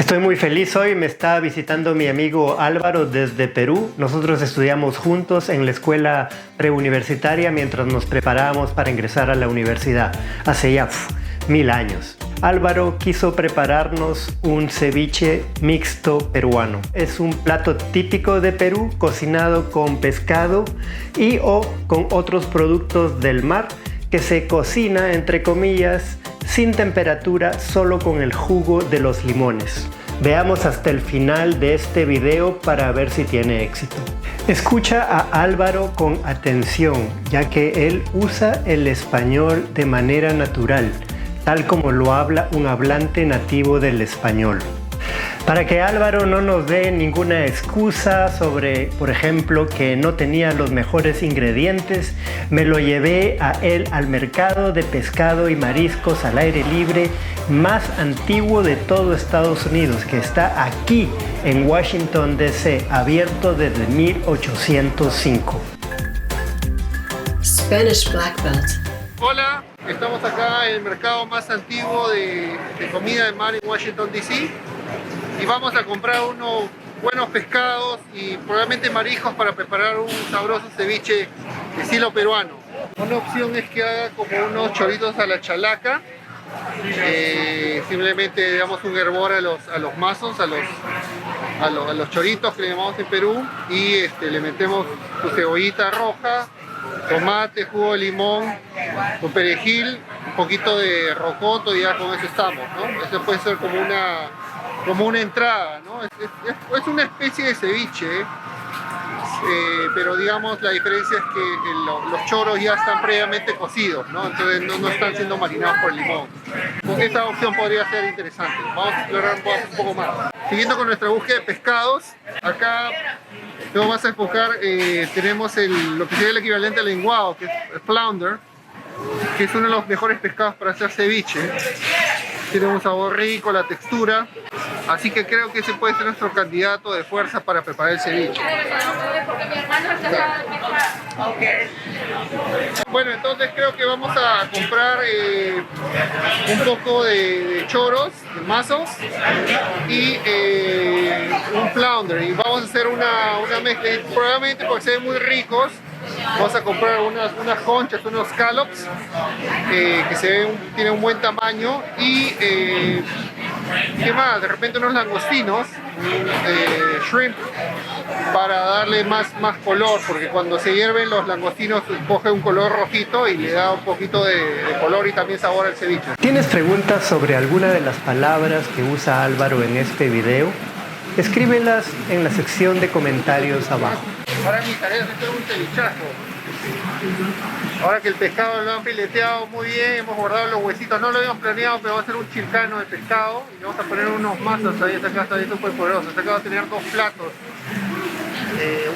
Estoy muy feliz hoy, me está visitando mi amigo Álvaro desde Perú. Nosotros estudiamos juntos en la escuela preuniversitaria mientras nos preparábamos para ingresar a la universidad, hace ya 1000 años. Álvaro quiso prepararnos un ceviche mixto peruano. Es un plato típico de Perú, cocinado con pescado y o con otros productos del mar, que se cocina, entre comillas, sin temperatura, solo con el jugo de los limones. Veamos hasta el final de este video para ver si tiene éxito. Escucha a Álvaro con atención, ya que él usa el español de manera natural, tal como lo habla un hablante nativo del español. Para que Álvaro no nos dé ninguna excusa sobre, por ejemplo, que no tenía los mejores ingredientes, me lo llevé a él al mercado de pescado y mariscos al aire libre más antiguo de todo Estados Unidos, que está aquí en Washington, D.C., abierto desde 1805. Spanish Black Belt. Hola, estamos acá en el mercado más antiguo de comida de mar en Washington, D.C. y vamos a comprar unos buenos pescados y probablemente mariscos para preparar un sabroso ceviche de estilo peruano. Una opción es que haga como unos choritos a la chalaca, simplemente le damos un hervor a los mazos, a los choritos que le llamamos en Perú, y le metemos su cebollita roja, tomate, jugo de limón, con perejil, un poquito de rocoto, y ya con eso estamos, ¿no? Eso puede ser como una entrada, ¿no? Es una especie de ceviche, pero digamos la diferencia es que los choros ya están previamente cocidos, ¿no? Entonces no están siendo marinados por el limón. Entonces, esta opción podría ser interesante. Vamos a explorar un poco más. Siguiendo con nuestra búsqueda de pescados, acá vamos a enfocar, tenemos lo que sería el equivalente al lenguado, que es el flounder, que es uno de los mejores pescados para hacer ceviche. Tiene un sabor rico, la textura, así que creo que ese puede ser nuestro candidato de fuerza para preparar el ceviche. Bueno, entonces creo que vamos a comprar un poco de choros, de mazos, y un flounder, y vamos a hacer una mezcla, y probablemente porque se ven muy ricos, vamos a comprar unas conchas, unos scallops, que tienen un buen tamaño, y ¿qué más? De repente unos langostinos, shrimp, para darle más color, porque cuando se hierven los langostinos coge un color rojito y le da un poquito de color y también sabor al ceviche. ¿Tienes preguntas sobre alguna de las palabras que usa Álvaro en este video? Escríbelas en la sección de comentarios abajo. Ahora mi tarea es hacer un cevichazo. Ahora que el pescado lo han fileteado muy bien, hemos guardado los huesitos, no lo habíamos planeado, pero va a ser un chilcano de pescado y le vamos a poner unos mazos ahí. Esta casa está súper poderoso. Esta casa va a tener dos platos,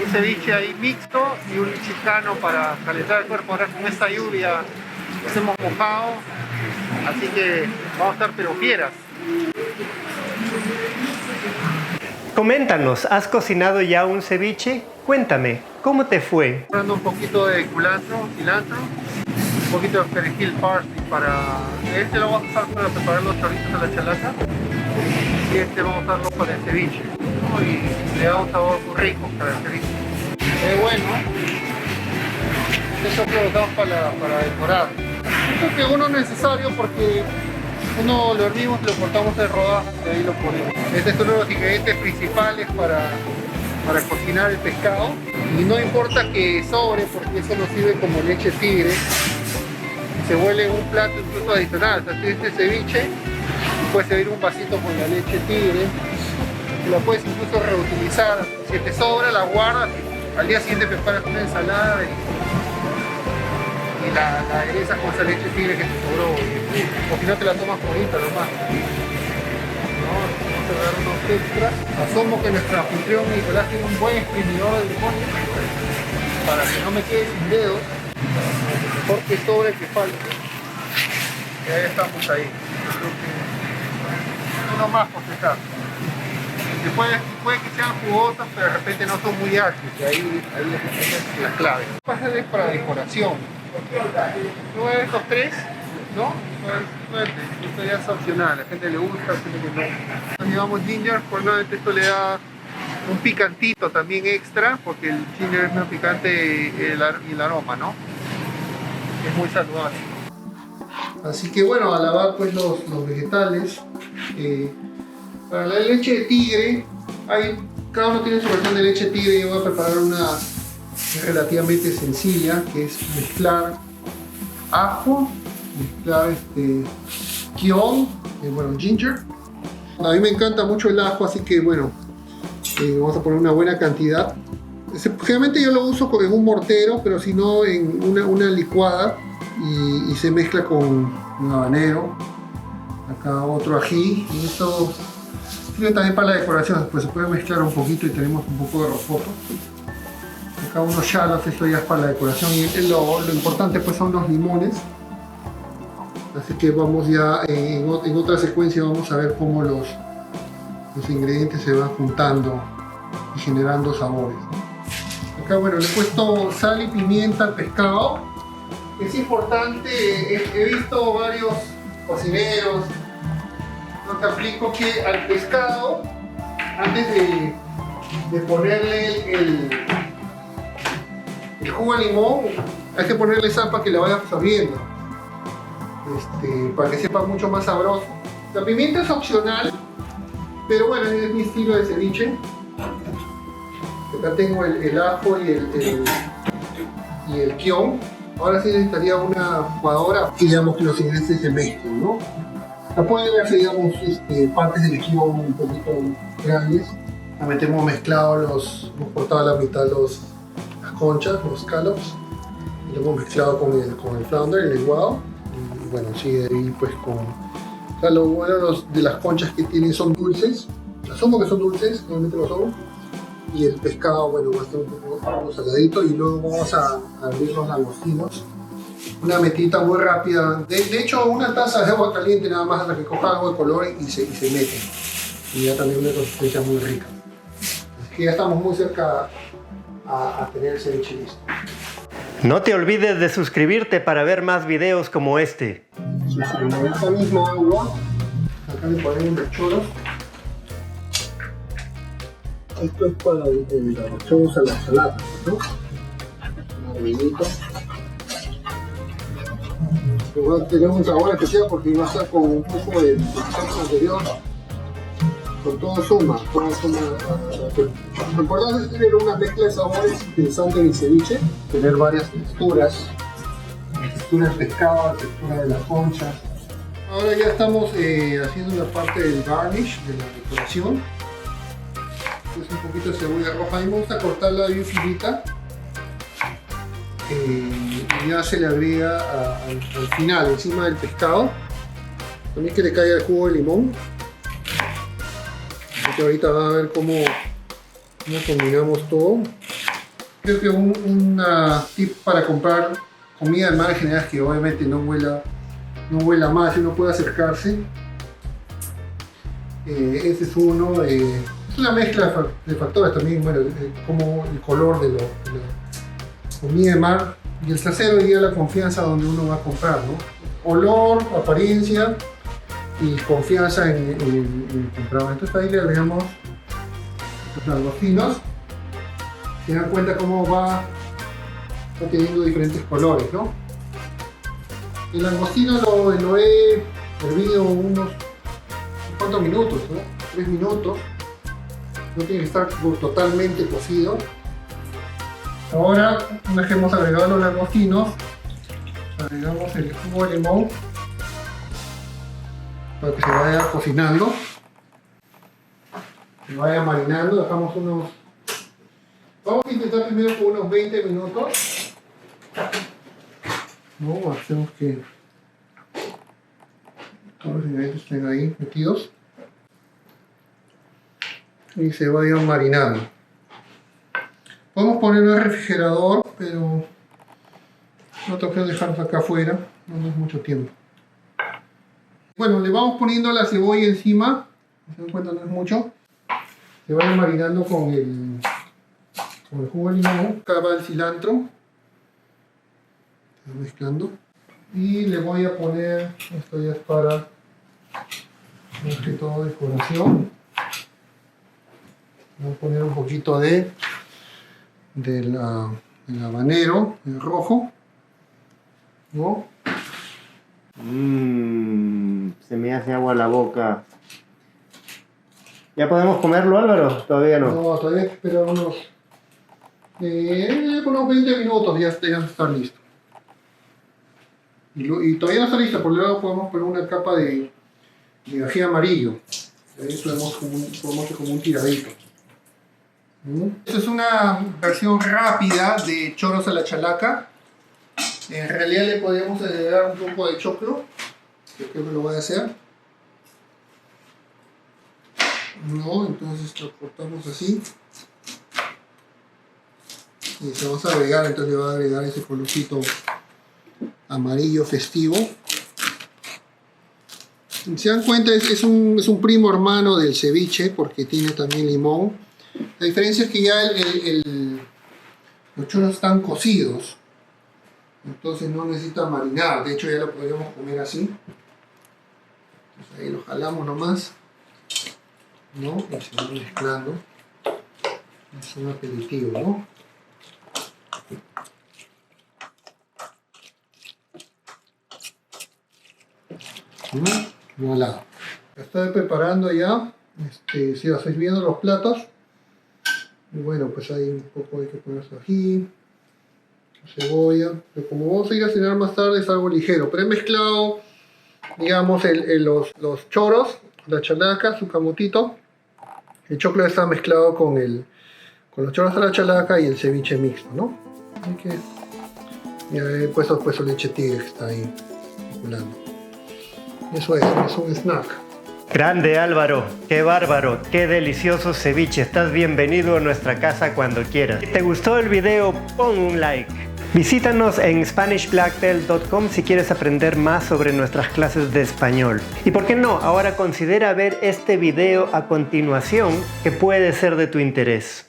un ceviche ahí mixto y un chilcano para calentar el cuerpo. Ahora con esta lluvia nos hemos mojado, así que vamos a estar pero fieras. Coméntanos, ¿has cocinado ya un ceviche? Cuéntame, ¿cómo te fue? Comprando un poquito de cilantro, un poquito de perejil parsley para... lo vamos a usar para preparar los choritos a la chalaca, y vamos a usarlo para el ceviche, ¿no? Y le da un sabor muy rico para el ceviche. Es bueno. Eso lo usamos para decorar. Creo que uno es necesario porque uno lo hervimos, lo cortamos en rodajas y ahí lo ponemos. Este es uno de los ingredientes principales para cocinar el pescado, y no importa que sobre, porque eso nos sirve como leche tigre, se vuelve un plato incluso adicional. O sea, este ceviche puedes servir un vasito con la leche tigre, la puedes incluso reutilizar. Si te sobra, la guardas, al día siguiente preparas una ensalada y la aderezas con esa leche tigre que te sobró, o si no te la tomas bonita nomás. Vamos a dar unos extras. Asomo que nuestro anfitrión Nicolás tiene un buen exprimidor de limón para que no me quede sin dedos, porque sobre el que falte. Y ahí estamos ahí. Yo creo que uno más por dejar. Puede que sean jugosas, pero de repente no son muy ácidas, y ahí es la clave. Pásales para decoración. Luego de estos tres, ¿no? suerte, esto ya es opcional, a la gente le gusta, a la gente que no. Nos llevamos ginger, por nuevamente esto le da un picantito también extra, porque el ginger es más picante y el aroma, ¿no? Es muy saludable. Así que bueno, a lavar pues los vegetales. Para la leche de tigre, cada uno tiene su versión de leche de tigre. Yo voy a preparar una relativamente sencilla, que es mezclar ajo, mezclar kion, bueno, ginger. A mí me encanta mucho el ajo, así que bueno, vamos a poner una buena cantidad. Generalmente yo lo uso en un mortero, pero si no en una licuada y se mezcla con un habanero, acá otro ají, y esto sirve también para la decoración, pues se puede mezclar un poquito y tenemos un poco de rocoto. Acá unos shallots, esto ya es para la decoración, y lo importante pues son los limones. Así que vamos ya en otra secuencia, vamos a ver cómo los ingredientes se van juntando y generando sabores, ¿no? Acá bueno, le he puesto sal y pimienta al pescado. Es importante, he visto varios cocineros, no te aplico que al pescado, antes de ponerle el jugo de limón, hay que ponerle sal para que la vaya absorbiendo, para que sepa mucho más sabroso. La pimienta es opcional, pero bueno, es mi estilo de ceviche. Acá tengo el ajo y el kion. Ahora sí necesitaría una licuadora y digamos que los ingredientes se mezclan, ¿no? Acá pueden verse, digamos, partes del kion un poquito grandes. También hemos mezclado hemos cortado a la mitad las conchas, los scallops. Y lo hemos mezclado con el flounder, el lenguado. Y bueno, sigue ahí pues con... O sea, lo bueno de las conchas que tienen son dulces. Asumo que son dulces, realmente lo son. Y el pescado, bueno, va a estar un poco saladito. Y luego vamos a abrir los langostinos. Una metita muy rápida. De hecho, una taza de agua caliente nada más hasta que coja algo de color y se mete. Y ya también una consistencia muy rica. Así que ya estamos muy cerca a tener el ceviche listo. No te olvides de suscribirte para ver más videos como este. En esta misma agua, acá le ponemos los choros. Esto es para los choros a la ensalada, ¿no? Un arreglito. Igual tenemos un sabor especial porque va a estar con un poco de salsa anterior. Con todo suma. Lo importante es tener una mezcla de sabores interesante en el ceviche. Tener varias texturas. La textura del pescado, la textura de la concha. Ahora ya estamos haciendo la parte del garnish, de la decoración. Entonces un poquito de cebolla roja. A mí me gusta cortarla bien finita. Y ya se le agrega al final, encima del pescado. También que le caiga el jugo de limón. Así que ahorita van a ver cómo combinamos todo. Creo que un tip para comprar comida de mar en general es que obviamente no huela mal, si uno puede acercarse. Ese es uno. Es una mezcla de factores también, bueno, como el color de la comida de mar. Y el tercero diría la confianza donde uno va a comprar, ¿no? Olor, apariencia y confianza en el comprador. Entonces ahí le agregamos los langostinos. Se dan cuenta cómo va teniendo diferentes colores, ¿no? El langostino lo he hervido unos cuantos minutos, ¿no? 3 minutos. No tiene que estar totalmente cocido. Ahora, una vez que hemos agregado los langostinos, agregamos el jugo de limón para que se vaya cocinando, se vaya marinando. Dejamos vamos a intentar primero con unos 20 minutos. No, hacemos que todos los ingredientes estén ahí metidos y se vayan marinando. Podemos ponerlo en el refrigerador, pero no tengo que dejarlo acá afuera, no es mucho tiempo. Bueno, le vamos poniendo la cebolla encima, se dan cuenta no es mucho. Se va marinando con el jugo de limón. Acá va el cilantro. Está mezclando. Y le voy a poner, esto ya es para más que todo decoración. Voy a poner un poquito del habanero, el rojo, ¿no? Se me hace agua la boca. ¿Ya podemos comerlo, Álvaro? Todavía no. No, todavía hay que esperar unos 20 minutos, ya está listo. Y todavía no está listo, por luego podemos poner una capa de ají amarillo. Ahí podemos hacer como un tiradito. Esta es una versión rápida de choros a la chalaca. En realidad le podemos agregar un poco de choclo, que creo que lo voy a hacer. No, entonces lo cortamos así. Y se vamos a agregar, entonces le va a agregar ese colorcito amarillo festivo. Si se dan cuenta, es un primo hermano del ceviche porque tiene también limón. La diferencia es que ya los choros están cocidos, entonces no necesita marinar. De hecho ya lo podríamos comer así. Entonces ahí lo jalamos nomás, ¿no? Y se va mezclando. Es un aperitivo, ¿no? Voilà. Estoy preparando ya. Si lo estáis viendo los platos. Y bueno, pues hay un poco, hay que poner su ají, cebolla. Pero como vamos a ir a cenar más tarde, es algo ligero. Pero he mezclado, digamos, los choros, la chalaca, su camotito. El choclo está mezclado con los choros de la chalaca y el ceviche mixto, ¿no? Así que ya he puesto leche tigre que está ahí circulando. Eso es un snack. Grande, Álvaro, qué bárbaro, qué delicioso ceviche. Estás bienvenido a nuestra casa cuando quieras. Si te gustó el video, pon un like. Visítanos en SpanishBlackBelt.com si quieres aprender más sobre nuestras clases de español. Y por qué no, ahora considera ver este video a continuación que puede ser de tu interés.